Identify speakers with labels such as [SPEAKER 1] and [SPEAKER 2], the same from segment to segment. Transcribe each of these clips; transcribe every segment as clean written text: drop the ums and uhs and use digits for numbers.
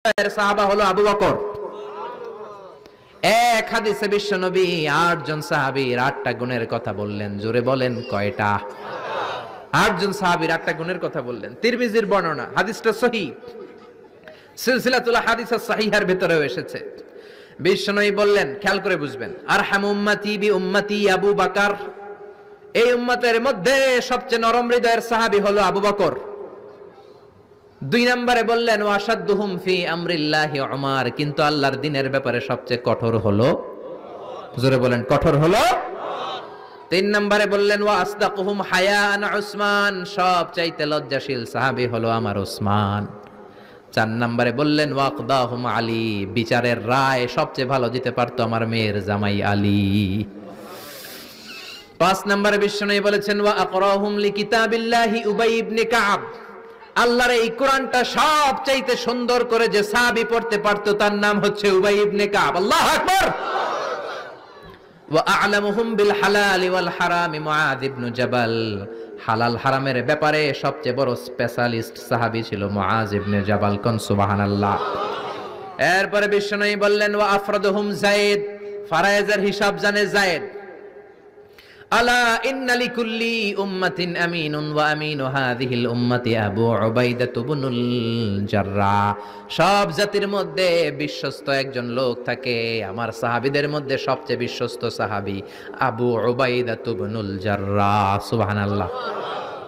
[SPEAKER 1] এর সাহাবা হলো আবু বকর। এক হাদিসে বিশ্বনবী ৮ জন সাহাবীর ৮টা গুণের কথা বললেন। জোরে বলেন কয়টা? ৮ জন সাহাবীর ৮টা গুণের কথা বললেন। তিরমিজির বর্ণনা, হাদিসটা সহিহ, সিলসিলাতুল হাদিস সাহিহার ভিতরেও এসেছে। বিশ্বনবী বললেন, খেয়াল করে বুঝবেন, আরহামু উম্মতি বি উম্মতি আবু বকর, এই উম্মতের মধ্যে সবচেয়ে নরম হৃদয়ের সাহাবী হলো আবু বকর। ২ নম্বরে বললেন ওয়াশাদ্দুহুম ফি আমরিল্লাহি উমর, কিন্তু আল্লাহর দ্বীনের ব্যাপারে সবচেয়ে কঠোর হলো, জোরে বলেন কঠোর হলো। ৩ নম্বরে বললেন ওয়া আসদাকুহুম হায়ান উসমান, সবচাইতে লজ্জাশীল সাহাবী হলো আমার উসমান। ৪ নম্বরে বললেন ওয়াকদাহুম আলী, বিচারের রায় সবচেয়ে ভালো দিতে পারতো আমার মেয়ের জামাই আলী। ৫ নম্বরে বিশ্বনবী বলেছেন ওয়া আকরাহুম লিকিতাবিল্লাহি উবাই ইবনে কাব, আল্লাহর এই কোরআনটা সবচাইতে সুন্দর করে যে সাহাবী পড়তে পারতো তার নাম হচ্ছে উবাই ইবনে কাব। আল্লাহু আকবার। ওয়া আ'লামুহুম বিল হালালি ওয়াল হারামি মুআয ইবনে জাবাল, হালাল হারামের ব্যাপারে সবচেয়ে বড় স্পেশালিস্ট সাহাবী ছিল মুআয ইবনে জাবাল। কোন সুবহানাল্লাহ। এরপরে বিশ্বনবী বললেন ওয়া আফরাদুহুম যায়েদ, ফারায়েজের হিসাব জানে যায়েদ। আলা ইন্না লিকুল্লি উম্মাতিন আমিনুন ওয়া আমিনু হাযিহিল উম্মতি আবু উবাইদা ইবনুল জাররাহ, সব জাতির মধ্যে বিশ্বস্ত একজন লোক থাকে, আমার সাহাবীদের মধ্যে সবচেয়ে বিশ্বস্ত সাহাবী আবু উবাইদা ইবনুল জাররাহ। সুবহানাল্লাহ,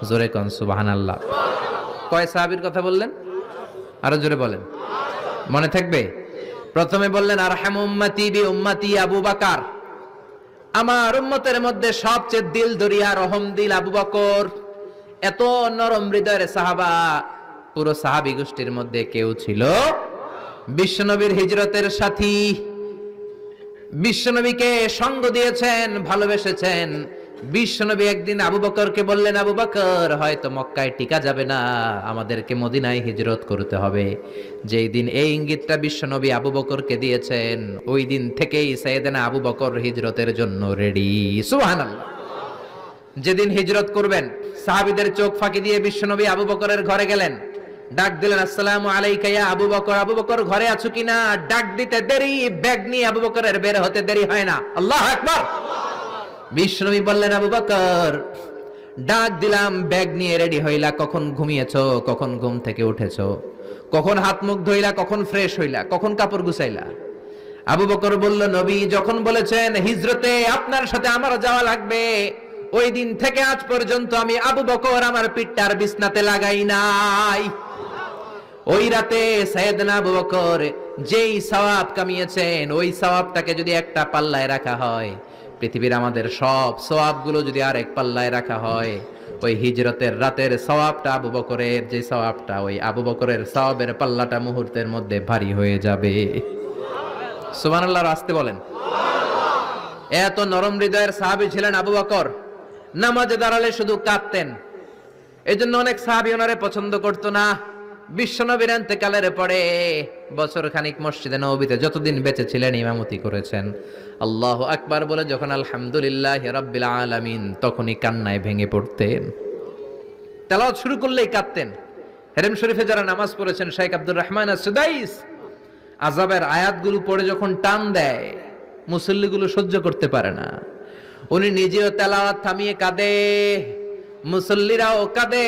[SPEAKER 1] জোরে কোন সুবহানাল্লাহ। কয় সাহাবীর কথা বললেন? আরো জোরে বলেন, মনে থাকবে। প্রথমে বললেন আরহামু উম্মতি বি উম্মতি আবু বকর, আমার উম্মতের মধ্যে সবচেয়ে দিল দরিয়া রহম দিল আবু বকর। এত নরম হৃদয়ের সাহাবা পুরো সাহাবী গোষ্ঠীর মধ্যে কেউ ছিল? বিশ্বনবীর হিজরতের সাথী, বিশ্বনবীকে সঙ্গ দিয়েছেন, ভালোবেসেছেন। বিশ্বনবী একদিন আবু বকরকে বললেন, আবু বকর, হয়তো মক্কায় টিকা যাবে না, আমাদেরকে মদিনায় হিজরত করতে হবে। যেই দিন এই ইঙ্গিতটা বিশ্বনবী আবু বকরকে দিয়েছেন, ওই দিন থেকেই সাইয়েদনা আবু বকর হিজরতের জন্য রেডি। সুবহানাল্লাহ। যেদিন হিজরত করবেন, সাহাবীদের চোখ ফাঁকি দিয়ে বিশ্বনবী আবু বকরের ঘরে গেলেন, ডাক দিলেন, আসসালামু আলাইকা ইয়া আবু বকর। আবু বকর ঘরে আছো কিনা? ডাক দিতে দেরি, ব্যাগ নিয়ে আবু বকরের বের হতে দেরি হয় না। আল্লাহু আকবার। বিশ্বনবী বললেন, আবু বকর, ডাক দিলাম, ব্যাগ নিয়ে রেডি হইলা, কখন ঘুমিয়েছো, কখন ঘুম থেকে উঠেছো, কখন হাত মুখ ধুইলা, কখন ফ্রেশ হইলা, কখন কাপড় গুছাইলা? আবু বকর বলল, নবী যখন বলেছেন হিজরতে আপনার সাথে আমার যাওয়া লাগবে, ওই দিন থেকে আজ পর্যন্ত আমি আবু বকর আমার পিঠটার বিছনাতে লাগাই নাই। ওই রাতে সাইয়েদনা আবু বকর যেই সওয়াব কামিয়েছেন, ওই সওয়াবটাকে যদি একটা পাল্লায় রাখা হয়, পৃথিবীর আমাদের সব সওয়াবগুলো যদি আরেক পাল্লায় রাখা হয়, ওই হিজরতের রাতের সওয়াবটা আবু বকরের যে সওয়াবটা, ওই আবু বকরের সওয়াবের পাল্লাটা মুহূর্তের মধ্যে ভারী হয়ে যাবে। সুবহানাল্লাহ, আসতে বলেন। এত নরম হৃদয়ের সাহাবী ছিলেন আবু বকর। নামাজে দাঁড়ালে শুধু কাঁদতেন, এজন্য অনেক সাহাবী ওনারে পছন্দ করতো না। বিশ্বনবীর ইন্তেকালের পরে বছর খানিক মসজিদে নববীতে যতদিন বেঁচে ছিলেন ইমামতি করেছেন। আল্লাহু আকবার বলে যখন আলহামদুলিল্লাহি রাব্বিল আলামিন, তখনই কান্নায় ভেঙে পড়তেন। তেলাওয়াত শুরু করলেই কাঁদতেন। হেরেম শরীফে যারা নামাজ পড়েছেন, শেখ আব্দুর রহমান আস-সুদাইস আযাবের আয়াতগুলো পড়ে যখন টান দেয়, মুসল্লিগুলো সহ্য করতে পারে না। উনি নিজেও তেলাওয়াত থামিয়ে কাঁদে, মুসল্লিরাও কাঁদে।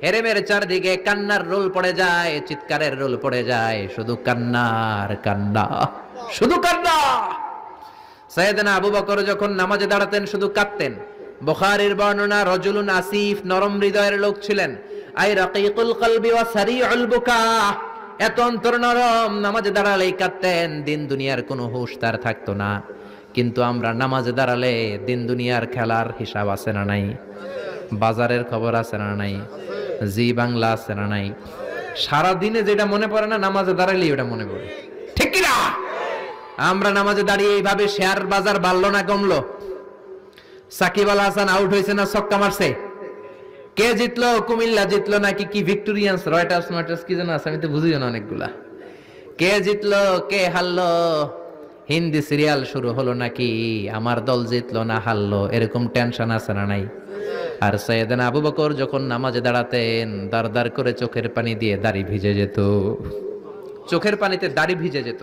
[SPEAKER 1] হেরেমের চারদিকে কান্নার রোল পড়ে যায়, চিৎকারের রোল পড়ে যায়, শুধু কান্নার কান্না, শুধু কান্না। সাইয়েদনা আবু বকর যখন নামাজে দাঁড়াতেন শুধু কাঁদতেন। বুখারীর বর্ণনা, রজুলুন আসিফ, নরম হৃদয়ের লোক ছিলেন, আই রাকিকুল কলবি ওয়া সারিউল বুকা, এত অন্তর নরম, নামাজে দাঁড়ালেই কাঁদতেন, দিন দুনিয়ার কোনো হুঁশ তার থাকতো না। কিন্তু আমরা নামাজে দাঁড়ালে দিন দুনিয়ার খেলার হিসাব আছে না নাই? বাজারের খবর আছে না নাই? জি বাংলা আছে না নাই? সারা দিনে যেটা মনে পড়ে না, নামাজে দাঁড়ালেই ওটা মনে পড়ে, ঠিক কি না? আমরা নামাজে দাঁড়িয়ে এইভাবে শেয়ার বাজার বাড়লো না কমলো? সাকিব আল হাসান আউট হয়েছে না ছক্কা মারছে? কে জিতলো? কুমিল্লা জিতলো নাকি কি ভিক্টোরিয়ান্স, রয়টার্স মার্টার্স কি যেন আছে, আমি তো বুঝিও না অনেকগুলা। কে জিতলো কে হারলো? হিন্দি সিরিয়াল শুরু হলো নাকি আমার দল জিতলো না হারলো, এরকম টেনশন আছে না নাই? আর সাইয়েদনা আবু বকর যখন নামাজে দাঁড়াতেন দাঁড় দাঁড় করে চোখের পানি দিয়ে দাড়ি ভিজে যেত, চোখের পানিতে দাড়ি ভিজে যেত।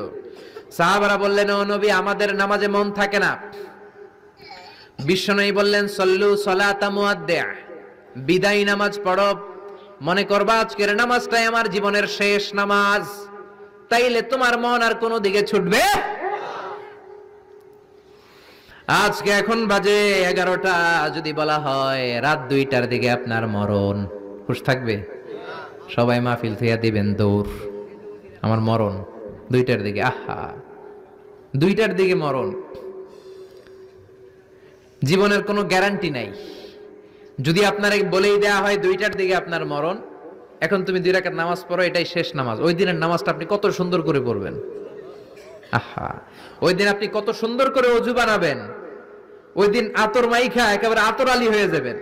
[SPEAKER 1] সাহাবারা বললেন, ও নবী, আমাদের নামাজে মন থাকে না। বিশ্বনবী বললেন, সল্লু সলাতা মুআদ্দিআ, বিদায়ী নামাজ পড়ো, মনে করবা আজকের নামাজটাই আমার জীবনের শেষ নামাজ, তাইলে তোমার মন আর কোনো দিকে ছুটবে। আজকে এখন বাজে 11টা, যদি বলা হয় রাত 2টার দিকে আপনার মরণ, হুঁশ থাকবে? সবাই মাহফিল থুইয়া দিবেন দৌড়, আমার মরণ 2টার দিকে। আহা, 2টার দিকে মরণ, জীবনের কোনো গ্যারান্টি নাই। যদি আপনার বলেই দেয়া হয় 2টার দিকে আপনার মরণ, এখন তুমি 2 রাকাত নামাজ পড়ো, এটাই শেষ নামাজ, ওই দিনের নামাজটা আপনি কত সুন্দর করে পড়বেন। আহা, ওই দিন আপনি কত সুন্দর করে ওযু বানাবেন, ওই দিন আতর মাইখা একেবারে আতর আলী হয়ে যাবেন,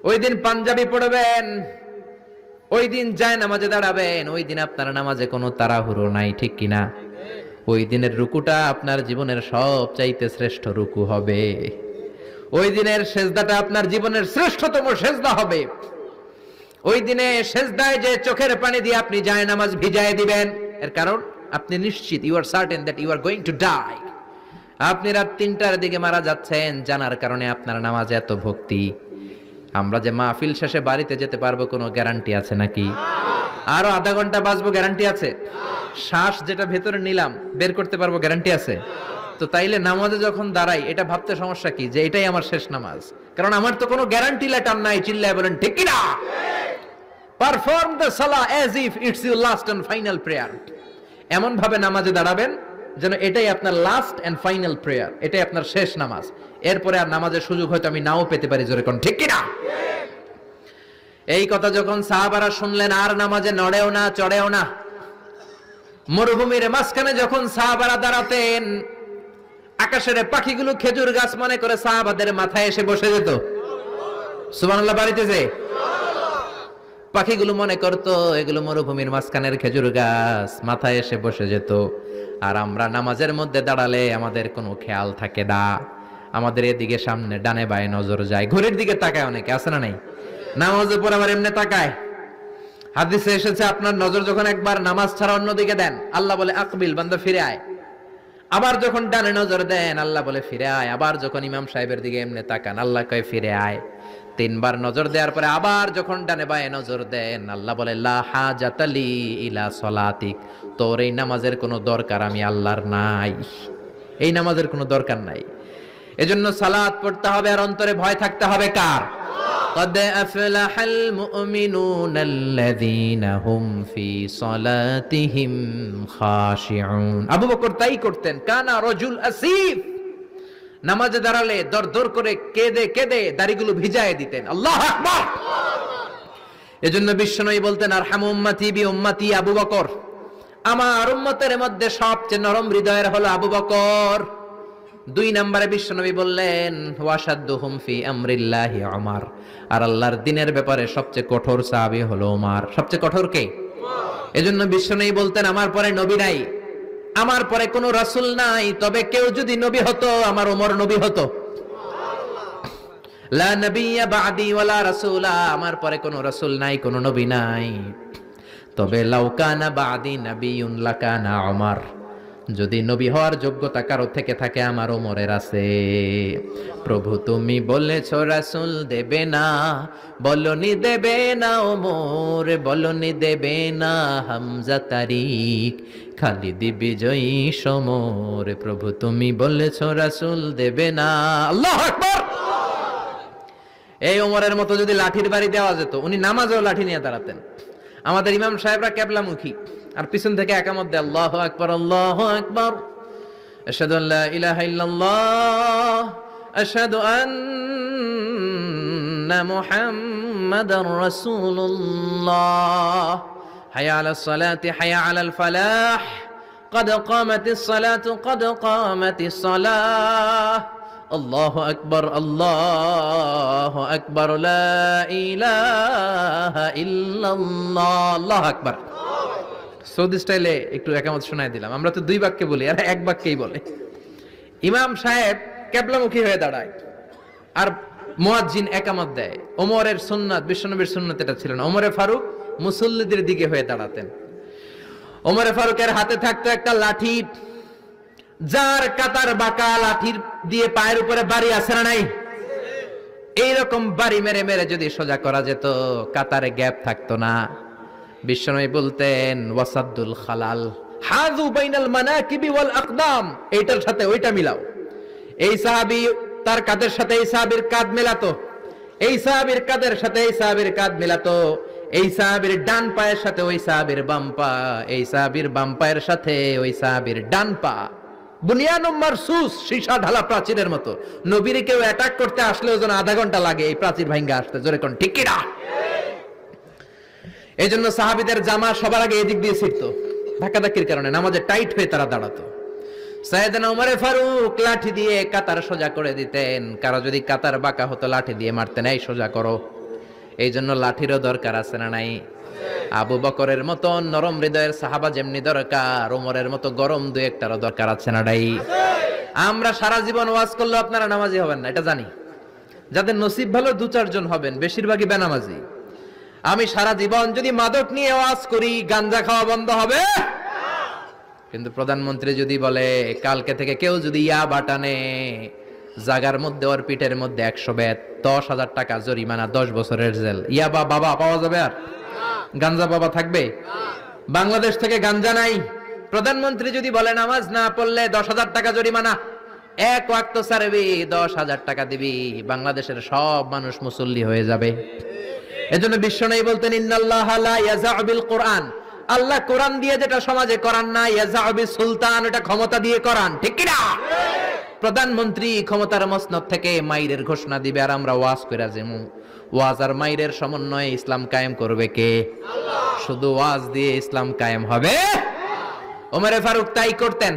[SPEAKER 1] ওই দিন পাঞ্জাবি পড়বেন, ওই দিন যায় নামাজে দাঁড়াবেন, ওই দিন আপনার নামাজে কোনো তাড়াহুড়ো নাই, ঠিক কিনা? ওই দিনের রুকুটা আপনার জীবনের সবচাইতে শ্রেষ্ঠ রুকু হবে, ওই দিনের সেজদাটা আপনার জীবনের শ্রেষ্ঠতম সেজদা হবে। ওই দিনে সেজদায় যে চোখের পানি দিয়ে আপনি যায় নামাজ ভিজায় দিবেন, এর কারণ আপনি নিশ্চিত, you are certain that you are going to die. আপনি রাত 3টার দিকে মারা যাচ্ছেন জানার কারণে আপনার নামাজে এত ভক্তি। আমরা যে মাহফিল শেষে বাড়িতে যেতে পারবো কোনো গ্যারান্টি আছে নাকি? আরো আধা ঘন্টা বাঁচবো, গ্যারান্টি আছে? শ্বাস যেটা ভেতরে নিলাম বের করতে পারবো, গ্যারান্টি আছে? তো তাইলে নামাজে যখন দাঁড়াই এটা ভাবতে সমস্যা কি যে এটাই আমার শেষ নামাজ? কারণ আমার তো কোনো গ্যারান্টি লেটার নাই। চিল্লায় বলেন ঠিক কিনা? পারফর্ম দ্য সালাহ as if it's your last and final prayer. এমন ভাবে নামাজে দাঁড়াবেন যেন এটাই আপনার লাস্ট এন্ড ফাইনাল প্রেয়ার, এটাই আপনার শেষ নামাজ। এরপরে আর নামাজের সুযোগ হয়তো আমি নাও পেতে পারি, জোরে কোন ঠিক কিনা? এই কথা যখন সাহাবারা শুনলেন আর নামাজে নড়েও না চড়েও না। মরুভূমির মাঝখানে যখন সাহাবারা দাঁড়াতেন, আকাশের পাখিগুলো খেজুর গাছ মনে করে সাহাবাদের মাথায় এসে বসে যেত। সুবহানাল্লাহ, বাড়িতে যে পাখিগুলো মনে করতো এগুলো মরুভূমির মাঝখানের খেজুর গাছ, মাথায় এসে বসে যেত। আর আমরা নামাজের মধ্যে দাঁড়ালে আমাদের কোনো খেয়াল থাকে না, আমাদের এদিকে সামনে ডানে বায়ে নজর যায়, ঘড়ির দিকে তাকায়, অনেকে আছে না নাই? নামাজের পর আবার এমনি তাকায়। হাদিসে এসেছে আপনার নজর যখন একবার নামাজ ছাড়া অন্যদিকে দেন, আল্লাহ বলে আকবিল, বান্দা ফিরে আয়। আবার যখন ডানে নজর দেন, আল্লাহ বলে ফিরে আয়। আবার যখন ইমাম সাহেবের দিকে এমনি তাকান, আল্লাহ কয় ফিরে আয়। 3বার নজর দেওয়ার পরে আবার যখন ডানে বায়ে নজর দেন, আল্লাহ বলে লা হাজাতা লি ইলা সলাতিক, তোর এই নামাজের কোনো দরকার আমি আল্লাহর নাই, এই নামাজের কোনো দরকার নাই। এজন্য সালাত পড়তে হবে আর অন্তরে ভয় থাকতে হবে কার? قد أفلح المؤمنون الذين هم في صلاتهم خاشعون। আবু বকর তাই করতেন, কানা রাজুল আসিফ, নামাজে দাঁড়ালে দরদর করে কেঁদে কেঁদে দাড়িগুলো ভিজায় দিতেন। আল্লাহু আকবার। এজন্য বিশ্বনবী বলতেন, আরহামু উম্মতি বি উম্মতি আবু বকর, আমার উম্মতের মধ্যে সবচেয়ে নরম হৃদয়ের হলো আবু বকর। 2 নম্বরে বিশ্বনবী বললেন, ওয়াশাদ্দুহুম ফি আমরিল্লাহি উমর, আর আল্লাহর দ্বীনের ব্যাপারে সবচেয়ে কঠোর সাহাবী হলো উমর। সবচেয়ে কঠোর কে? এজন্য বিশ্বনবী বলতেন, আমার পরে নবী নাই, আমার পরে কোনো রাসূল নাই, তবে কেউ যদি নবী হতো আমার ওমর নবী হতো। লা নবিয়্যা বা'দি ওয়ালা রাসূলা, আমার পরে কোনো রাসূল নাই, কোনো নবী নাই, তবে লাউ কানা বা'দি নাবিয়্যুন লাকানা উমর, যদি নবী হওয়ার যোগ্যতা কারো থেকে থাকে আমার ওমরের আছে। প্রভু তুমি বলেছো রাসূল দেবে না, বলনি দেবে না ওমর, বলনি দেবে না হামজা তারিক, খালিদ বিজয়ী সমর। প্রভু তুমি বলেছো রাসূল দেবে না। আল্লাহু আকবার। এই ওমরের মতো যদি লাঠির বাড়ি দেওয়া যেত, উনি নামাজেও লাঠি নিয়ে দাঁড়াতেন। আমাদের ইমাম সাহেবরা কেবলামুখী, আর পিছন থেকে একামত দেয়, আল্লাহু আকবার, আল্লাহু আকবার, আশহাদু আল্লা ইলাহা ইল্লাল্লাহ, আশহাদু আন্না মুহাম্মাদার রাসূলুল্লাহ, হাইয়া আলাস সালাতি হাইয়া আলাল ফালাহ, قد قامت الصلاة قد قامت الصلاة, আল্লাহু আকবার, আল্লাহু আকবার, লা ইলাহা ইল্লাল্লাহ, আল্লাহু আকবার। সৌদি স্টাইলে একটু একামত শোনায় দিলাম। আমরা তো 2 বাক্যে বলি, আর 1 বাক্যেই বলে। ইমাম সাহেব কেবলামুখী হয়ে দাঁড়ায়, আর মুয়াজ্জিন একামত দেয়। ওমরের সুন্নাত, বিশ্বনবীর সুন্নাত এটা ছিল না। ওমরে ফারুক মুসল্লিদের দিকে হয়ে দাঁড়াতেন। ওমরে ফারুকের হাতে থাকতো একটা লাঠি, যার কাতার বাঁকা, লাঠির দিয়ে পায়ের উপরে বাড়ি আছে না নাই? এইরকম বাড়ি মেরে মেরে যদি সোজা করা যেত, কাতারে গ্যাপ থাকতো না। বিশ্বনবী বলতেন ওয়াসাদুল খালাল, হাযু বাইনাল মানাকিবি ওয়াল আকদাম, এইটার সাথে ওইটা মিলাও। এই সাহাবী তার কাঁধের সাথে এই সাহাবীর কাঁধ মেলাতো, এই সাহাবীর কাঁধের সাথে এই সাহাবীর কাঁধ মেলাতো, এই সাহাবীর ডান পায়ের সাথে ওই সাহাবীর বাম পা, এই সাহাবীর বাম পায়ের সাথে ওই সাহাবীর ডান পা। বুনিয়ানুম মারসুস, সীসা ঢালা প্রাচীরের মতো। নবীর কেউ অ্যাটাক করতে আসলেও যেন আধা ঘন্টা লাগে এই প্রাচীর ভাঙ্গা আসতে। জোরে কোন ঠিক কি না? এই জন্য সাহাবীদের জামা সবার আগে এদিক দিয়ে ছিটতো, ধাক্কাধাক্কির কারণে নামাজে টাইট হয়ে তারা দাঁড়াতো। সাইয়েদনা ওমর ফারুক লাঠি দিয়ে কাতার সোজা করে দিতেন। কারো যদি কাতার বাঁকা হতো লাঠি দিয়ে মারতেন, এই সোজা করো। এই জন্য লাঠিরও দরকার আছে না নাই? আবু বকরের মতো নরম হৃদয়ের সাহাবা যেমনি দরকার, ওমরের মতো গরম দুই একটারও দরকার আছে না নাই? আমরা সারা জীবন ওয়াজ করলে আপনারা নামাজি হবেন না, এটা জানি। যাদের নসিব ভালো দু চারজন হবেন, বেশিরভাগই বেনামাজি। আমি সারা জীবন যদি মাদক নিয়ে ওয়াজ করি, গাঞ্জা খাওয়া বন্ধ হবে? কিন্তু প্রধানমন্ত্রী যদি বলে কালকে থেকে কেউ যদি ইয়াবা টানে, জাগার মধ্যে ওর পিঠের মধ্যে 100 বেত, 10,000 টাকা জরিমানা, 10 বছরের জেল। ইয়াবা বাবা পাওয়া যাবে? আর গাঞ্জা বাবা থাকবে? বাংলাদেশ থেকে গাঞ্জা নাই। প্রধানমন্ত্রী যদি বলে নামাজ না পড়লে 10,000 টাকা জরিমানা, এক ওয়াক্ত সারবি 10,000 টাকা দিবি, বাংলাদেশের সব মানুষ মুসল্লি হয়ে যাবে। এজন্য বিশ্বনবী বলতেন ইন্নাল্লাহা লা ইয়াযা'ু বিল কুরআন, আল্লাহ কোরআন দিয়ে যেটা সমাজে করান না, ইয়াযা'ু বিস সুলতান, এটা ক্ষমতা দিয়ে করান। ঠিক কি না? প্রধানমন্ত্রী ক্ষমতার মসনদ থেকে মাইরের ঘোষণা দিবে, আর আমরা ওয়াজ কইরা যামু। ওয়াজ আর মাইরের সমন্বয়ে ইসলাম কায়েম করবে কে? আল্লাহ। শুধু ওয়াজ দিয়ে ইসলাম কায়েম হবে? ওমরে ফারুক তাই করতেন,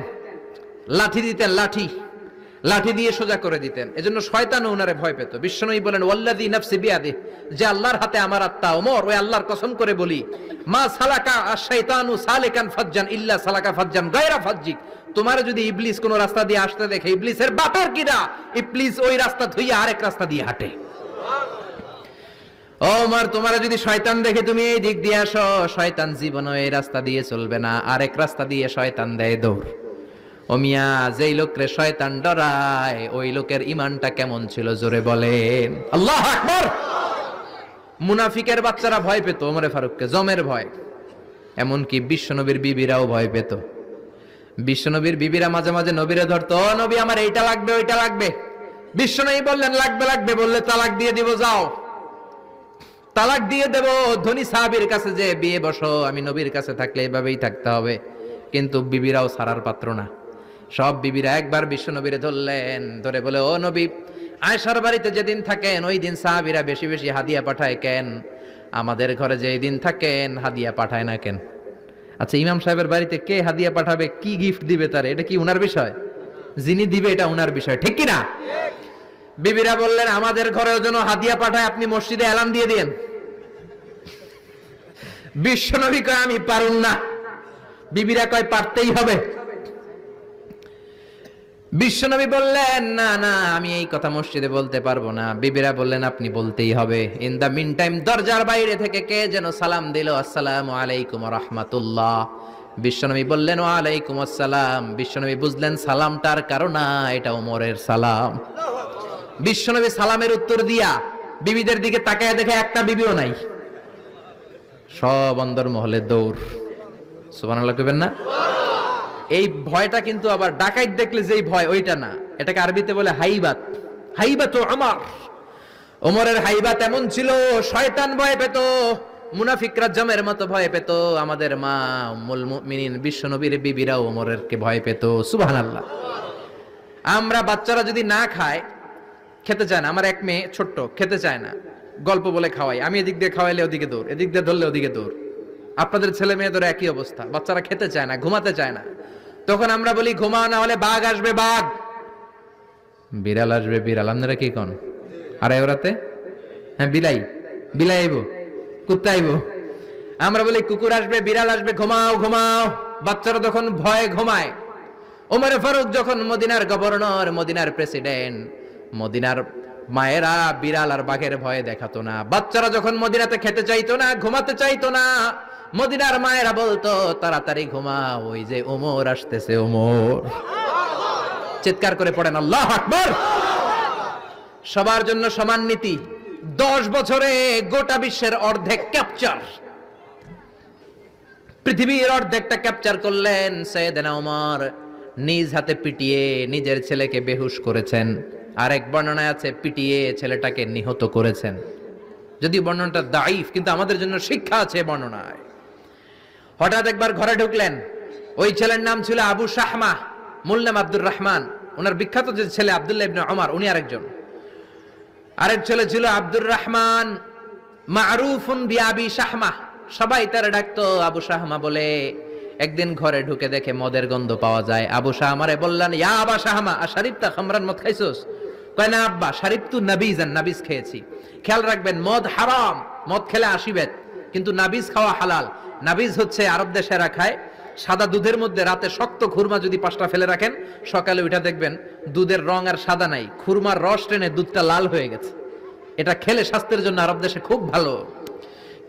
[SPEAKER 1] লাঠি দিতেন, লাঠি লাঠি দিয়ে সোজা করে দিতেন। এজন্য শয়তান ওনারে ভয় পেত। বিশ্বনবী বলেন ওয়াল্লাযী নাফসি বিয়াদিহি, যে আল্লাহর হাতে আমার আত্মা, ওমর ওই আল্লাহর কসম করে বলি, মা সালাকা আশ-শাইতানু সালিকান ফাজ্জান ইল্লা সালাকা ফাজ্জান গায়রা ফাজ্জিক, তোমার যদি ইবলিস কোন রাস্তা দিয়ে আসতে দেখে, ইবলিসের বাপের কিনা, ইবলিস ওই রাস্তা ধুইয়া আরেক রাস্তা দিয়ে হাঁটে। ওমর তোমার যদি শয়তান দেখে তুমি এই দিক দিয়ে আসো, শয়তান জীবনও এই রাস্তা দিয়ে চলবে না, আরেক রাস্তা দিয়ে শয়তান দেয় দৌড়। ও মিয়া, যেই লোকরে শয়তান ডরায় ওই লোকের ঈমানটা কেমন ছিল জোরে বলেন আল্লাহু আকবার। মুনাফিকের বাচ্চারা ভয় পেত ওমরে ফারুককে, জমের ভয়। এমনকি বিশ্বনবীর বিবিরাও ভয় পেত। বিশ্বনবীর বিবিরা মাঝে মাঝে নবীরে ধরতো, ও নবী আমার এইটা লাগবে ওইটা লাগবে। বিশ্বনবী বললেন লাগবে লাগবে, বললে তালাক দিয়ে দিব, যাও তালাক দিয়ে দেব। ধনী সাহাবীর কাছে যে বিয়ে বসো, আমি নবীর কাছে থাকলে এভাবেই থাকতে হবে। কিন্তু বিবিরাও ছাড়ার পাত্র না। সব বিবিরা একবার বিশ্বনবীরে ধরলেন, ধরে বলে ও নবী, আয়েশার বাড়িতে যেদিন থাকেন ওই দিন সাহাবীরা বেশি বেশি হাদিয়া পাঠায় কেন? আমাদের ঘরে যেই দিন থাকেন হাদিয়া পাঠায় না কেন? আচ্ছা, ইমাম সাহেবের বাড়িতে কে হাদিয়া পাঠাবে, কি গিফট দিবে তারে, এটা কি উনার বিষয়? যিনি দিবে এটা উনার বিষয়, ঠিক কি না? বিবিরা বললেন আমাদের ঘরেও যেন হাদিয়া পাঠায়, আপনি মসজিদে এলান দিয়ে দেন। বিশ্বনবী কয় আমি পারুম না, বিবিরা কয় পারতেই হবে। বিশ্বনবী বললেন না না, আমি এই কথা মসজিদে বলতে পারবো না। বিবিরা বললেন আপনি বলতেই হবে। ইন দা মিন টাইম দরজার বাইরে থেকে কে যেন সালাম দিল, আসসালামু আলাইকুম ওয়া রাহমাতুল্লাহ। বিশ্বনবী বললেন ওয়া আলাইকুম আসসালাম। বিশ্বনবী বুঝলেন সালামটার কারণ না, এটা ওমরের সালাম। বিশ্বনবী সালামের উত্তর দিয়া বিবিদের দিকে তাকায় দেখে একটা বিবিও নাই, সব অন্দরমহলে দৌড়। সুবহানাল্লাহ কইবেন না? এই ভয়টা কিন্তু আবার ডাকাইত দেখলে যেই ভয় ওইটা না, এটাকে আরবিতে বলে হাইবাত। হাইবাতু ওমর, ওমরের হাইবাত এমন ছিল, শয়তান ভয় পেত, মুনাফিকরা জমের মতো ভয় পেত। আমাদের মা উম্মুল মুমিনিন বিশ্বনবীর বিবিরা ওমরের কে ভয় পেত। সুবহানাল্লাহ। আমরা বাচ্চারা যদি না খায়, খেতে চায় না, আমার এক মেয়ে ছোট্ট খেতে চায় না, গল্প বলে খাওয়াই, আমি এদিক দিয়ে খাওয়াইলে ওদিকে দৌড়, এদিক দিয়ে ধরলে ওদিকে দৌড়। আপনাদের ছেলে মেয়েদের একই অবস্থা, বাচ্চারা খেতে চায় না, ঘুমাতে চায় না। তখন আমরা বলি ঘুমাও না হলে বাঘ আসবে, বাঘ, বিড়াল আসবে, বিড়াল। আপনারা কি কোন? আর এওরাতে হ্যাঁ বিলাই, বিলাই আইবো, কুত্তা আইবো। আমরা বলি কুকুর আসবে, বিড়াল আসবে, ঘুমাও ঘুমাও। বাচ্চারা তখন ভয়ে ঘুমায়। ওমর ফারুক যখন মদিনার গভর্নর, মদিনার প্রেসিডেন্ট, মদিনার মায়েরা বিড়াল আর বাঘের ভয়ে দেখাতো না, বাচ্চারা যখন মদিনাতে খেতে চাইতো না, ঘুমাতে চাইতো না, মদিনার মায়েরা বলতো তাড়াতাড়ি ঘুমা, ওই যে ওমর আসতেছে ওমর। চিৎকার করে পড়েন আল্লাহু আকবার। সবার জন্য সমান নীতি। 10 বছরে গোটা বিশ্বের অর্ধেক ক্যাপচার, পৃথিবীর অর্ধেকটা ক্যাপচার করলেন সাইয়েদনা ওমর। নিজ হাতে পিটিয়ে নিজের ছেলেকে বেহুশ করেছেন, আরেক বর্ণনায় আছে পিটিয়ে ছেলেটাকে নিহত করেছেন। যদি বর্ণনাটা দাইফ, কিন্তু আমাদের জন্য শিক্ষা আছে বর্ণনায়। হঠাৎ একবার ঘরে ঢুকলেন, ওই ছেলের নাম ছিল আবু শাহমা, মূল নাম আব্দুর রহমান। ওনার বিখ্যাত যে ছেলে আব্দুল্লাহ ইবনে ওমর, উনি আরেকজন। আরেক ছেলে ছিল আব্দুর রহমান, মারুফুন বিআবি শাহমা, সবাই তারা ডাকতো আবু শাহমা বলে। একদিন ঘরে ঢুকে দেখে মদের গন্ধ পাওয়া যায়। আবু শাহমারে বললেন, ইয়া আবা শাহমা আশারিবতা খামরান, মদ খাইছস? কয় না আব্বা, শারিবতু নাবিজান, নাবিজ খেয়েছি। খেয়াল রাখবেন, মদ হারাম, মদ খেলে আসিবেত, কিন্তু নাবিজ খাওয়া হালাল। নাবিজ হচ্ছে আরব দেশেরা খায়, সাদা দুধের মধ্যে রাতে শক্ত খুরমা যদি 5টা ফেলে রাখেন, সকালে ওইটা দেখবেন দুধের রং আর সাদা নাই, খুরমার রস টেনে দুধটা লাল হয়ে গেছে। এটা খেলে স্বাস্থ্যের জন্য আরব দেশে খুব ভালো,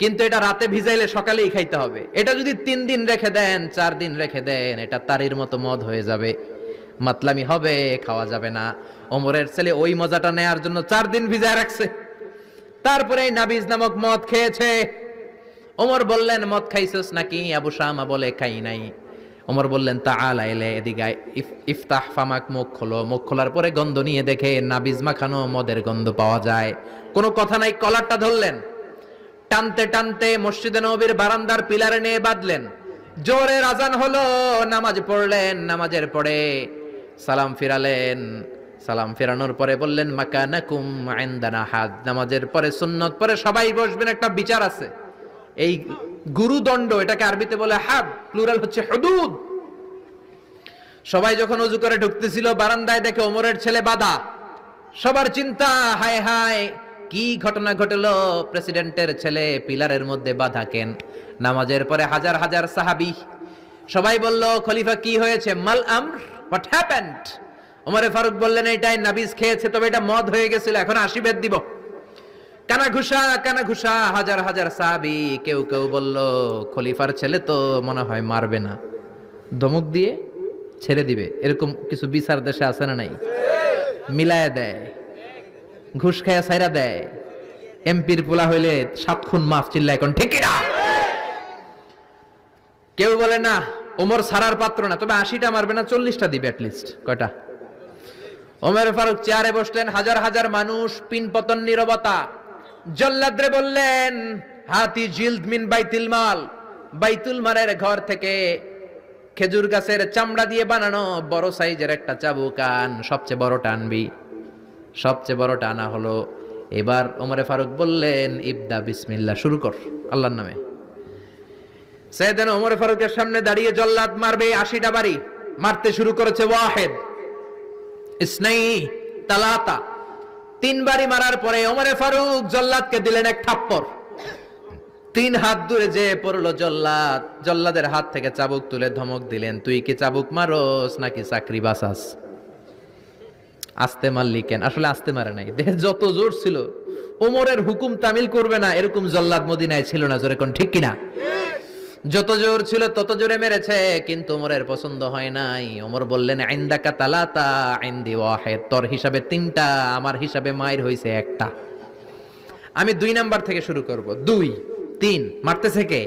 [SPEAKER 1] কিন্তু এটা রাতে ভিজাইলে সকালেই খাইতে হবে। এটা যদি 3 দিন রেখে দেন, 4 দিন রেখে দেন, এটা তারির মতো মদ হয়ে যাবে, মাতলামি হবে, খাওয়া যাবে না। ওমরের ছেলে ওই মজাটা নেয়ার জন্য 4 দিন ভিজায় রাখছে, তারপরে এই নাবিজ নামক মদ খেয়েছে। ওমর বললেন, মদ খাইছস নাকি? আবু শামা বলে, খাই নাই। ওমর বললেন, তাআলা ইলে, এদিকে ইফতাহ ফামাক, মুখ খোলো। মুখ খোলার পরে গন্ধ নিয়ে দেখে নাবিজ মাখানো মদের গন্ধ পাওয়া যায়। কোনো কথা নাই, কলারটা ধরলেন, টানতে টানতে মসজিদে নববীর বারান্দার পিলারে নিয়ে বাঁধলেন। জোরের আজান হলো, নামাজ পড়লেন। নামাজের পরে সালাম ফিরালেন। সালাম ফেরানোর পরে বললেন, মাকানাকুম ইনদানা হাদ। নামাজের পরে সুন্নত পরে সবাই বসবেন, একটা বিচার আছে। এই গুরুদণ্ড, এটাকে আরবিতে বলে হাদ, প্লুরাল হচ্ছে হুদুদ। সবাই যখন ওযু করে ঢুকতেছিল, বারান্দায় দেখে ওমরের ছেলে বাধা। সবার চিন্তা, হায় হায় কি ঘটনা ঘটলো, প্রেসিডেন্টের ছেলে পিলারের মধ্যে বাধা কেন? নামাজের পরে হাজার হাজার সাহাবী সবাই বলল, খলিফা কি হয়েছে? মাল আমর, হোয়াট হ্যাপেন্ড? ওমরে ফারুক বললেন, এটাই নাবিজ খেয়েছে, তবে এটা মদ হয়ে গেছিল, এখন 80 বেদ দিব। কানা ঘুষা, কানা ঘুষা, হাজার হাজার সাহাবী। কেউ কেউ বলল, খলিফার ছেলে তো মনে হয় মারবে না, ধমক দিয়ে ছেড়ে দিবে। এরকম কিছু বিচার দেশে আছে না নাই? মিলায় দেয়, ঘুষ খায়া ছাইরা দেয়। এমপির পোলা হইলে 7 খুন মাফ, চিল্লা এখন ঠিক না? কেউ বলে না, ওমর সারার পাত্র না, তবে 80টা মারবে না, 40টা দিবে অ্যাটলিস্ট। কয়টা? ওমর ফারুক চেয়ারে বসলেন, হাজার হাজার মানুষ, পিন পতন, নীরবতা। জল্লাদরে বললেন, হাতি জিলদ মিন বাইতুল মাল, বাইতুল মালের ঘর থেকে খেজুর গাছের চামড়া দিয়ে বানানো বড় সাইজের একটা চাবুক আন, সবচেয়ে বড় টানবি। সবচেয়ে বড় টানা হলো। এবার ওমরে ফারুক বললেন, ইবদা বিসমিল্লাহ, শুরু কর আল্লাহর নামে। সাইয়েদনা ওমর ফারুকের সামনে দাঁড়িয়ে জল্লাদ মারবে 80টা বাড়ি। মারতে শুরু করেছে, ওয়াহিদ, ইসনাই, তালাতা, 3 বাড়ি মারার পরে ওমরে ফারুক জল্লাদকে দিলেন এক থাপ্পড়। 3 হাত দূরে যে পড়লো জল্লাদ। জল্লাদের হাত থেকে চাবুক তুলে ধমক দিলেন, তুই কি চাবুক মারোস নাকি চাকরি বাঁচাস? আস্তে মারলি কেন? আসলে আস্তে মারে নাই, দেহের যত জোর ছিল, ওমরের হুকুম তামিল করবে না এরকম জল্লাদ মদিনায় ছিল না। জোরে কোন ঠিক কিনা? যত জোর ছিল তত জোরে মেরেছে, কিন্তু ওমরের পছন্দ হয় নাই। ওমর বললেন, ইনদাকা তালাতা ইনদি ওয়াহিদ, তোর হিসাবে 3টা, আমার হিসাবে মায়ের হইছে 1টা। আমি 2 নাম্বার থেকে শুরু করব। 2, 3। মারতেছে কে?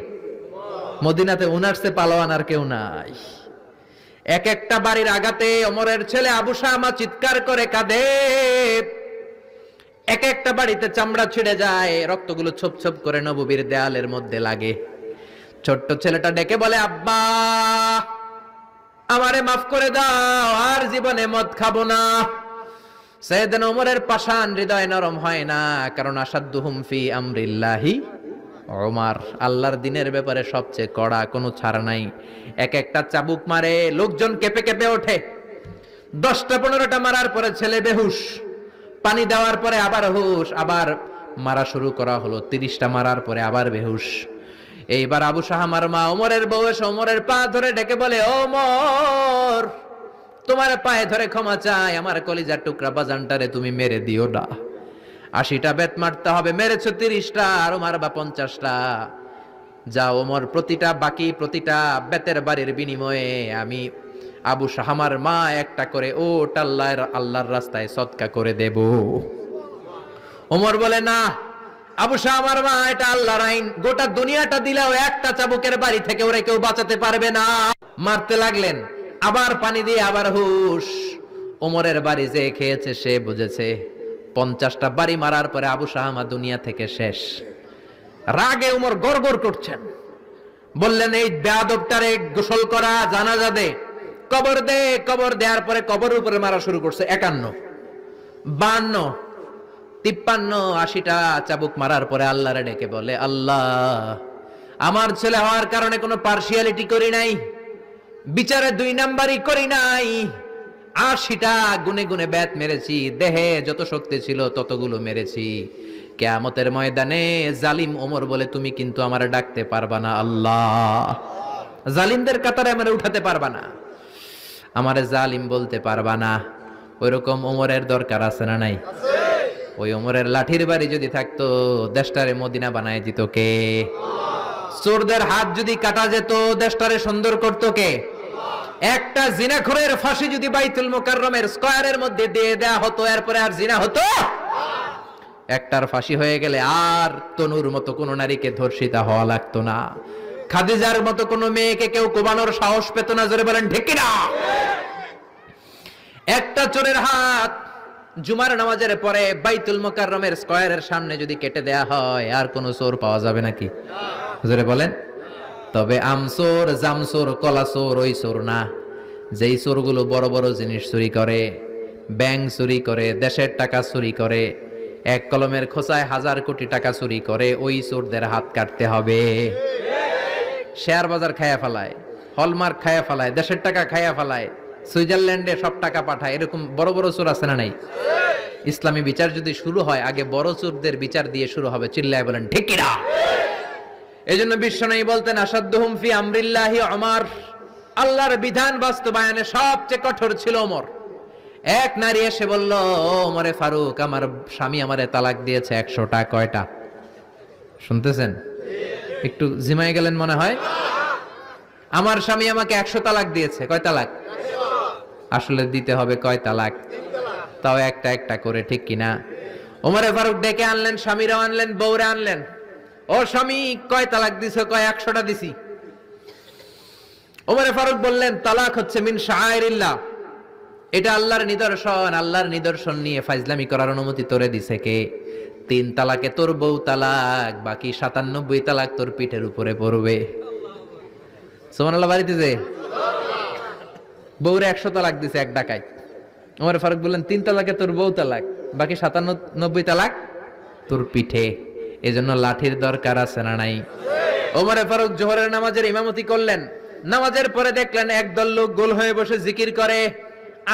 [SPEAKER 1] মদিনাতে উনারসে পালোয়ান আর কেউ নাই। এক একটা বাড়ির আঘাতে ওমরের ছেলে আবু শামা চিৎকার করে কাঁদে। এক একটা বাড়িতে চামড়া ছিঁড়ে যায়, রক্তগুলো ছোপ ছোপ করে নববীর দেয়ালের মধ্যে লাগে। ছোট্ট ছেলেটা ডেকে বলে, আব্বা আমারে মাফ করে দাও, আর জীবনে মদ খাবো না। সাইয়েদনা ওমরের পাষাণ হৃদয় নরম হয় না, কারণ আসাদ্দুহুম ফি আমরিল্লাহি ওমর, আল্লাহর দিনের ব্যাপারে সবচেয়ে কড়া, কোনো ছাড় নাই। এক একটা চাবুক মারে, লোকজন কেঁপে কেঁপে ওঠে। 10টা 15টা মারার পরে ছেলে বেহুশ, পানি দেওয়ার পরে আবার হুশ, আবার মারা শুরু করা হলো। 30টা মারার পরে আবার বেহুশ। এইবার আবু শাহমার মা ওমরের বউ এসে ওমরের পা ধরে ডেকে বলে, ওমর তোমার পায়ে ধরে ক্ষমা চাই, আমার কলিজার টুকরা বাজানটারে তুমি মেরে দিও না। 80টা বেত মারতে হবে, মেরেছ 30টা, আরো মারবা 50টা। যাও ওমর, প্রতিটা বেতের বাড়ির বিনিময়ে আমি আবু শাহামার মা একটা করে ওট আল্লাহর রাস্তায় সদকা করে দেব। ওমর বলে, না আবু শাহামার মা, এটা আল্লাহর আইন, গোটা দুনিয়াটা দিলেও একটা চাবুকের বাড়ি থেকে ওরা কেউ বাঁচাতে পারবে না। মারতে লাগলেন, আবার পানি দিয়ে আবার হুশ। ওমরের বাড়ি যে খেয়েছে সে বুঝেছে 50টা বাড়ি মারার পরে আবু শাহামা দুনিয়া থেকে শেষ। রাগে ওমর গড়গড় করছেন, বললেন এই বেয়াদবটারে গোসল করা, জানাজা দে, কবর দে। কবর দেওয়ার পরে কবরের উপরে মারা শুরু করছে 51, 52, 53, 80টা চাবুক মারার পরে আল্লাহরে ডেকে বলে, আল্লাহ, আমার ছেলে হওয়ার কারণে কোনো পার্সিয়ালিটি করি নাই, বিচারে 2 নাম্বারই করি নাই। 80টা গুনে গুনে বেত মেরেছি, দেহে যত শক্তি ছিল ততগুলো মেরেছি। কিয়ামতের ময়দানে জালিম ওমর বলে তুমি কিন্তু আমারে ডাকতে পারবা না আল্লাহ, জালিমদের কাতারে আমারে উঠাতে পারবা না, আমারে জালিম বলতে পারবা না। ওইরকম ওমরের দরকার আছে না নাই? ওই ওমরের লাঠির বাড়ি যদি থাকতো দেশটারে মদিনা বানায় দিত কে? চোরদের হাত যদি কাটা যেত দেশটারে সুন্দর করতো কে? একটা জিনাখোরের ফাঁসি যদি বাইতুল মুকাররমের স্কয়ারের মধ্যে দিয়ে দেয়া হতো, এরপরে আর জিনা হতো? একটার ফাঁসি হয়ে গেলে আর তনুর মতো কোন নারীকে ধর্ষিতা হওয়া লাগতো না, খাদিজার মতো কোন মেয়েকে কেউ কোবানোর সাহস পেত না। জোরে বলেন ঠিক কিনা? একটা চোরের হাত জুমার নামাজের পরে বাইতুল মুকাররমের স্কয়ারের সামনে যদি কেটে দেয়া হয় আর কোন চোর পাওয়া যাবে নাকি? জোরে বলেন। তবে আমচোর, জামচোর, কলাচোর ওই চোর না, যেই চোরগুলো বড় বড় জিনিস চুরি করে, ব্যাংক চুরি করে, দেশের টাকা চুরি করে, এক কলমের খোঁচায় 1000 কোটি টাকা চুরি করে, ওই চোরদের হাত কাটতে হবে। শেয়ার বাজার খায়া ফেলায়, হলমার্ক খায়া ফেলায়, দেশের টাকা খায়া ফেলায়, সুইজারল্যান্ডে সব টাকা পাঠায়, এরকম বড় বড় চোর আছে না নাই? ইসলামী বিচার যদি শুরু হয় আগে বড় চোরদের বিচার দিয়ে শুরু হবে। চিল্লায় বলেন ঠিক কিনা? এজন্য বিশ্বনবী বলতেন, আসাদ্দুহুম ফি আমরিল্লাহি ওমর, আল্লাহর বিধান বাস্তবায়নে সবচেয়ে কঠোর ছিল ওমর। এক নারী এসে বলল, ওমরে ফারুক, আমার স্বামী আমারে তালাক দিয়েছে 100টা। কয়টা? শুনতেছেন? একটু জিমাই গেলেন মনে হয়। আমার স্বামী আমাকে 100 তালাক দিয়েছে। কয় তালাক? আসলে দিতে হবে কয় তালাক? তাও একটা একটা করে, ঠিক কিনা? ওমরে ফারুক ডেকে আনলেন, স্বামীরাও আনলেন, বউরে আনলেন। ও স্বামী, কয় তালাক দিছো? কয় 100টা দিছি। ওমরে ফারুক বললেন, তালাক হচ্ছে মিন শাআইরিল্লাহ, এটা আল্লাহর নিদর্শন। আল্লাহর নিদর্শন নিয়ে ফাইজলামি করার অনুমতি তোরে দিছে কে? 3 তালাকে তোর বউ তালাক, বাকি 97 তালাক তোর পিঠের উপরে পড়বে। সুবহানাল্লাহ। বাড়িতে যে বউরে 100 তালাক দিছে এক ডাকায়, ওমর ফারুক বললেন 3 তালাকে তোর বউ তালাক, বাকি 97 তালাক তোর পিঠে। এজন্য লাঠির দরকার আছে না নাই? ওমর ফারুক জোহরের নামাজের ইমামতি করলেন। নামাজের পরে দেখলেন একদল লোক গোল হয়ে বসে জিকির করে,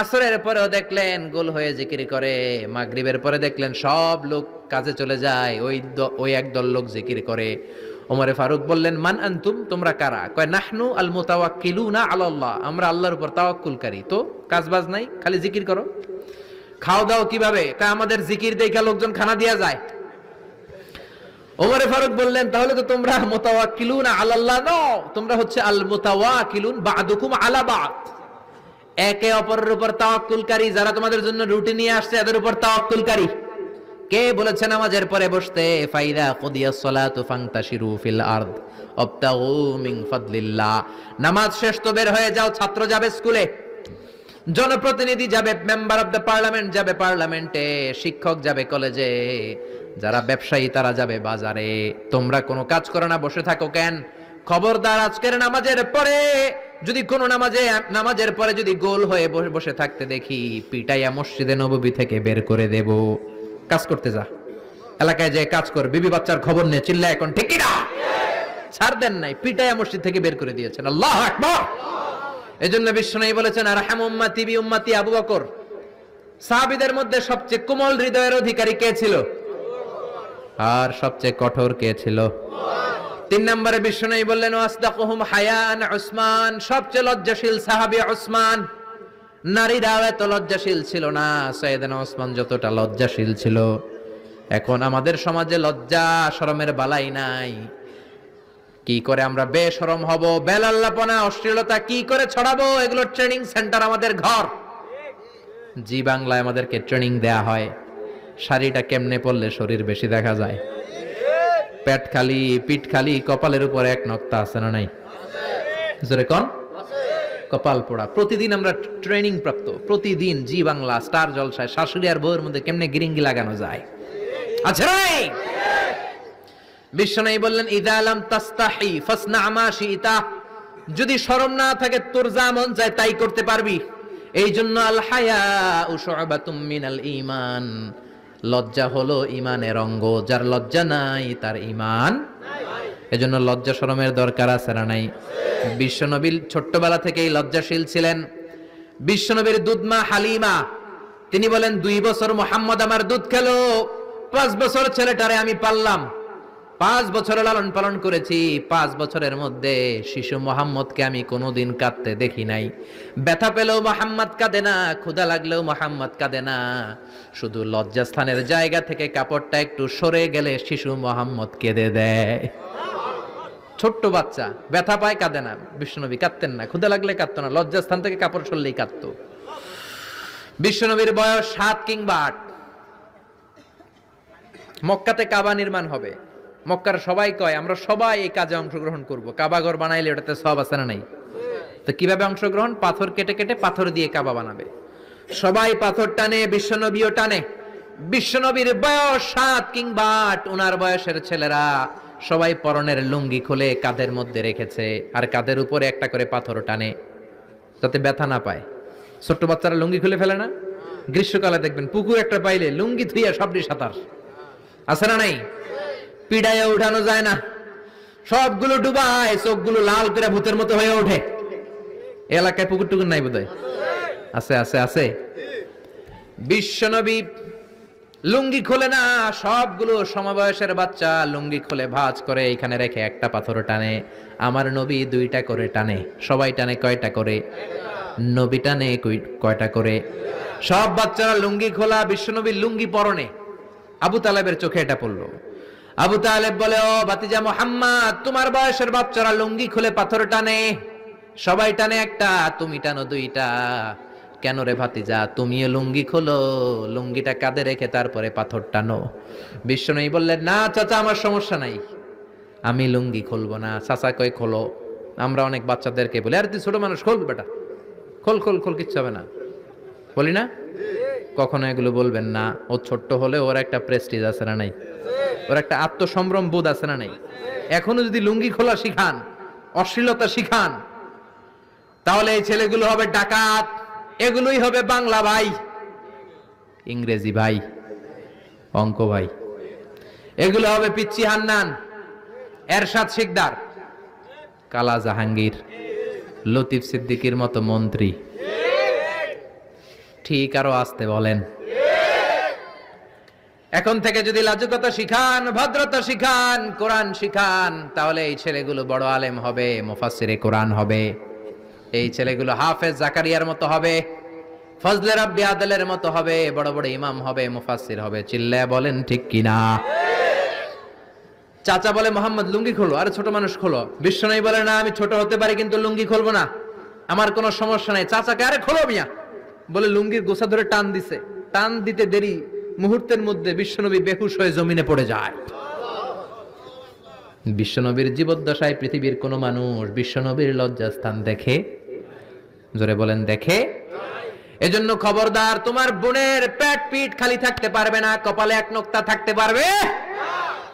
[SPEAKER 1] আসরের পরেও দেখলেন গোল হয়ে জিকির করে, মাগরিবের পরে দেখলেন সব লোক কাজে চলে যায়, ওই একদল লোক জিকির করে। ওমরে ফারুক বললেন, মান আনতুম, তোমরা কারা? কয় নাহনু আল মুতাওয়াক্কিলুনা আলাল্লাহ, আমরা আল্লাহর উপর তাওয়াক্কুলকারী। তো কাজবাজ নাই, খালি জিকির করো। খাও দাও কিভাবে? কয় আমাদের জিকির দেখে লোকজন খানা দিয়া যায়। ওমরে ফারুক বললেন, তাহলে তো তোমরা মুতাওয়াক্কিলুনা আলাল্লাহ নও, তোমরা হচ্ছে আল মুতাওয়াক্কিলুন বা'দুকুম আলা বা'দ, একে অপরের উপর তাওয়াক্কুলকারী। যারা তোমাদের জন্য রুটি নিয়ে আসছে এদের উপর তাওয়াক্কুলকারী। কে বলেছে নামাজের পরে বসতে? ফাইদা কুদিয়াস সালাতু ফান্তাশিরু ফিল আরদ ওয়াবতাগু মিন ফাদলিল্লাহ। নামাজ শেষ তো বের হয়ে যাও, ছাত্র যাবে স্কুলে, জনপ্রতিনিধি যাবে, মেম্বার অফ দ্য পার্লামেন্ট যাবে পার্লামেন্টে, শিক্ষক যাবে কলেজে, যারা ব্যবসায়ী তারা যাবে বাজারে। তোমরা কোনো কাজ করো না, বসে থাকো কেন? খবরদার, আজকের নামাজের পরে যদি কোনো নামাজের পরে যদি গোল হয়ে বসে থাকতে দেখি, পিটাইয়া মসজিদে নববী থেকে বের করে দেব। কাজ করতে যা, এলাকায় যে কাজ কর, বিবি বাচ্চার খবর নিয়ে চিল্লা এখন, ঠিক না? ছাড় দেন নাই, পিটাইয়া মসজিদ থেকে বের করে দিয়েছেন। আল্লাহু আকবার। এজন্য বিশ্বনবী বলেছেন, আরহাম উম্মতি বি উম্মতি আবু বকর। সাহাবীদের মধ্যে সবচেয়ে কোমল হৃদয়ের অধিকারী কে ছিল? আর সবচেয়ে কঠোর কে ছিল? 3 নম্বরে বিশ্বনবী বললেন, ওয়াসদাকুহুম হায়ান উসমান, সবচেয়ে লজ্জাশীল সাহাবী উসমান। নারীরাও এত লজ্জাশীল ছিল না, সাইয়েদনা উসমান যতটা লজ্জাশীল ছিল। এখন আমাদের সমাজে লজ্জা শরমের বালাই নাই। কি করে আমরা বেশরম হব, বেলাল্লাপনা অশ্লীলতা কি করে ছড়াবো, এগুলো ট্রেনিং সেন্টার আমাদের ঘর। জি বাংলায় আমাদেরকে ট্রেনিং দেয়া হয় শাড়িটা কেমনে পরলে শরীর বেশি দেখা যায়, পেট খালি পিঠ খালি কপালের উপরে এক নক্তা আছে না নাই? জোরে কোন? কপাল পোড়া। প্রতিদিন আমরা ট্রেনিং প্রাপ্ত, প্রতিদিন জি বাংলা স্টার জলসায় শাশুড়ি আর বউয়ের মধ্যে কেমনে গিরিঙ্গি লাগানো যায়। আচ্ছা নাই? বিশ্বনবী বললেন ইযা লাম তাস্তাহি ফাসনা মা শিতা, যদি শরম না থাকে তোর যা মন চায় তাই করতে পারবি। এই জন্য আল হায়াউ শু'বাতুম মিনাল ঈমান, লজ্জা হলো ঈমানের অঙ্গ, যার লজ্জা নাই তার ঈমান নাই। এজন্য লজ্জা শরমের দরকার আছে না নাই? বিশ্বনবী ছোট্টবেলা থেকেই লজ্জাশীল ছিলেন। বিশ্বনবীর দুধমা হালিমা তিনি বলেন 2 বছর মুহাম্মদ আমার দুধ খেলো, 5 বছর ছেলেটারে আমি পাললাম, 5 বছর লালন পালন করেছি। 5 বছরের মধ্যে শিশু মোহাম্মদকে আমি কোনোদিন কাঁদতে দেখি নাই। ব্যথা পেলেও মোহাম্মদ কাঁদে না, ক্ষুধা লাগলেও মোহাম্মদ কাঁদে না। শুধু লজ্জাস্থানের জায়গা থেকে কাপড়টা একটু সরে গেলে শিশু মোহাম্মদ কেঁদে দেয়। ছোট্ট বাচ্চা ব্যথা পায়, কাঁদে না। বিশ্বনবী কাঁদতেন না, ক্ষুধা লাগলে কাঁদতো না, লজ্জাস্থান থেকে কাপড় সরলেই কাঁদতো। বিশ্বনবীর বয়স 7 কিংবা 8। মক্কাতে কাবা নির্মাণ হবে। মক্কার সবাই কয় আমরা সবাই এই কাজে অংশগ্রহণ করব। কাবা ঘর বানাইলে ওটাতে সব আছে না নাই? তো কিভাবে অংশগ্রহণ? পাথর কেটে কেটে পাথর দিয়ে কাবা বানাবে। সবাই পাথর টানে, বিশ্বনবীও টানে। বিশ্বনবীর বয়স 7 কিংবা 8, ওনার বয়সের ছেলেরা সবাই পরনের লুঙ্গি খুলে কাঁধের মধ্যে রেখেছে, আর কাঁধের উপরে একটা করে পাথর টানে যাতে ব্যথা না পায়। ছোট্ট বাচ্চারা লুঙ্গি খুলে ফেলে না? গ্রীষ্মকালে দেখবেন পুকুর একটা পাইলে লুঙ্গি ধুইয়া সবটি সাঁতার, আছে না নাই? পিড়াইয়া উঠানো যায় না, সবগুলো ডুবায়, চোখগুলো লাল করে ভূতের মতো হয়ে ওঠে। এলাকায় পুকুর টুকুর নাই বোধহয়? আছে আছে আছে। বিশ্বনবী লুঙ্গি খোলে না, সবগুলো সমবয়সের বাচ্চা লুঙ্গি খুলে ভাঁজ করে এখানে রেখে একটা পাথর টানে। আমার নবী 2টা করে টানে। সবাই টানে কয়টা করে? নবী টানে কয়টা করে? সব বাচ্চারা লুঙ্গি খোলা, বিশ্বনবীর লুঙ্গি পরনে। আবু তালেবের চোখে এটা পড়লো। আবু তালেব বলে, ও ভাতিজা মুহাম্মদ, তোমার বয়সের বাচ্চারা লুঙ্গি খুলে পাথর টানে, সবাই টানে একটা, তুমি টানো 2টা। কেন রে ভাতিজা, তুমিও লুঙ্গি খোলো, লুঙ্গিটা কাঁধে রেখে তারপরে পাথর টানো। বিশ্বনবী বললেন, না চাচা আমার সমস্যা নাই, আমি লুঙ্গি খুলবো না। চাচা কই খোলো। আমরা অনেক বাচ্চাদেরকে বলি, আরে তুই ছোট মানুষ, খোল বেটা, খোল খোল খোল, কিচ্ছু হবে না, বলি না? কখনো এগুলো বলবেন না। ও ছোট্ট হলে ওর একটা প্রেস্টিজ আছে না নাই? ওর একটা আত্মসম্ভ্রম বোধ আছে না নাই? এখনো যদি লুঙ্গি খোলা শিখান, অশ্লীলতা শিখান, তাহলে এই ছেলেগুলো হবে ডাকাত, এগুলোই হবে বাংলা ভাই, ইংরেজি ভাই, অঙ্ক ভাই, এগুলো হবে পিচ্চি হান্নান, এরশাদ শিকদার, কালা জাহাঙ্গীর, লতিফ সিদ্দিকীর মতো মন্ত্রী। ঠিক আরো আসতে বলেন। এখন থেকে যদি লাজুকতা শিখান, ভদ্রতা শিখান, কোরআন শিখান, তাহলে এই ছেলেগুলো বড় আলেম হবে, মুফাসসিরে কোরআন হবে। এই ছেলেগুলো হাফেজ জাকারিয়ার মতো হবে, ফজলে রাব্বি আদলের মতো হবে, বড় বড় ইমাম হবে, মুফাসসির হবে। চিল্লায়া বলেন ঠিক কিনা? চাচা বলে, মোহাম্মদ লুঙ্গি খোলো। আরে ছোট মানুষ খোলো। বিশ্বনবী বলে, না আমি ছোট হতে পারি কিন্তু লুঙ্গি খুলবো না, আমার কোনো সমস্যা নাই। চাচাকে, আরে খোলো মিয়া, বলে লুঙ্গির গোছা ধরে টান দিছে। টান দিতে দেরি, মুহূর্তের মধ্যে বিশ্বনবী বেহুশ হয়ে জমিনে পড়ে যায়। বিশ্বনবীর জীবদ্দশায় পৃথিবীর কোন মানুষ বিশ্বনবীর লজ্জাস্থান দেখে? জোরে বলেন, দেখে? এজন্য খবরদার, তোমার বোনের পেট পিঠ খালি থাকতে পারবে না, কপালে এক নোক্তা থাকতে পারবে।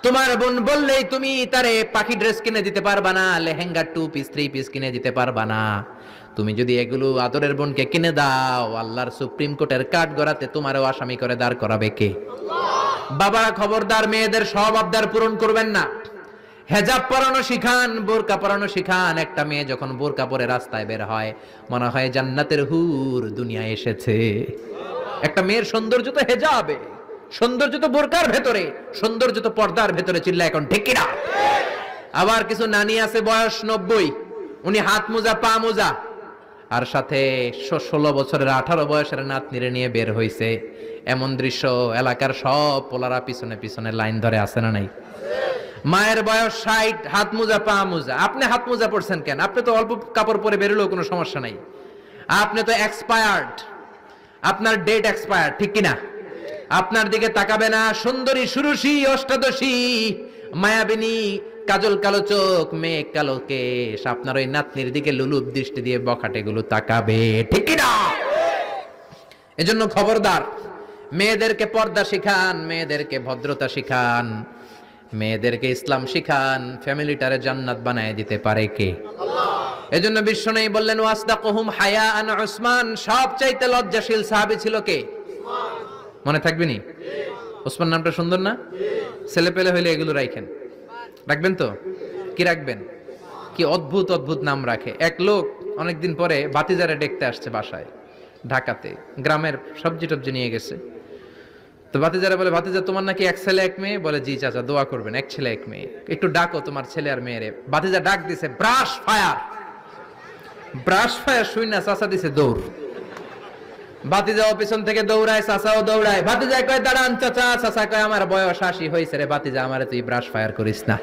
[SPEAKER 1] তোমার বোন বললেই তুমি তারে পাখি ড্রেস কিনে দিতে পারবা না, লেহেঙ্গা 2 পিস 3 পিস কিনে দিতে পারবা না। তুমি যদি এগুলো আদরের বোনকে কিনে দাও, আল্লাহর সুপ্রিম কোর্টের কাঠ গড়াতে তোমারও আসামি করে দাঁড় করাবে কে? বাবারা খবরদার, মেয়েদের সব আবদার পূরণ করবেন না। হেজাব পরানো শিখান, বোরকা পরানো শিখান। একটা মেয়ে যখন বোরকা পরে রাস্তায় বের হয়, মনে হয় জান্নাতের হুর দুনিয়ায় এসেছে। একটা মেয়ের সৌন্দর্য তো হেজাবে, সৌন্দর্য তো বোরকার ভেতরে, সৌন্দর্য তো পর্দার ভেতরে। চিল্লা এখন ঠিক কিনা? আবার কিছু নানি আছে বয়স 90, উনি হাত মোজা পা মোজা, আর সাথে 16 বছরের 18 বয়সের নাতনিরে নিয়ে বের হইছে। এমন দৃশ্য এলাকার সব পোলারা পিছনে পিছনে লাইন ধরে আছে না নাই? মায়ের বয়স 60, হাত মোজা পা মোজা। আপনি হাত মোজা পরছেন কেন? আপনি তো অল্প কাপড় পরে বেরোলেও কোনো সমস্যা নাই। আপনি তো এক্সপায়ার্ড, আপনার ডেট এক্সপায়ার্ড, ঠিক কিনা? আপনার দিকে তাকাবে না সুন্দরী সুরুষী অষ্টাদশী মায়াবিনী কাজল কালো চোখ মেঘ কালো কেশ আপনার ওই নাতনির দিকে লুলুপ দৃষ্টি দিয়ে বখাটে গুলো তাকাবে, ঠিক কিনা? এজন্য খবরদার, মেয়েদেরকে পর্দা শিখান, মেয়েদেরকে ভদ্রতা শিখান, মেয়েদেরকে ইসলাম শিখান। ফ্যামিলিটারে জান্নাত বানায় দিতে পারে কে? এজন্য বিশ্বনবী বললেন ওয়াসদাকুহুম হায়াআন উসমান, সবচাইতে লজ্জাশীল সাহাবী ছিল কে? মনে থাকবে নি? ওসমান নামটা সুন্দর না? ছেলে পেলে হইলে এগুলো রাখেন, রাখবেন তো? কি রাখবেন? কি অদ্ভুত অদ্ভুত নাম রাখে। এক লোক অনেকদিন পরে ভাতিজারে দেখতে আসছে বাসায়, ঢাকাতে, গ্রামের সবজি টবজি নিয়ে গেছে। তো ভাতিজারা বলে, ভাতিজা তোমার নাকি এক ছেলে এক মেয়ে? বলে, জি চাচা, দোয়া করবেন, এক ছেলে এক মেয়ে, একটু ডাকো তোমার ছেলে আর মেয়েরে। ভাতিজা ডাক দিছে, ব্রাশ ফায়ার। ব্রাশ ফায়ার শুই না চাচা দিছে দৌড়। ভাতিজাও পিছন থেকে দৌড়ায়, চাচাও দৌড়ায়। ভাতিজা কয়, দাঁড়ান চাচা। চাচা কয়, আমার বয়স 80 হয়েছে রে ভাতিজা, আমারে তুই ব্রাশ ফায়ার করিস না।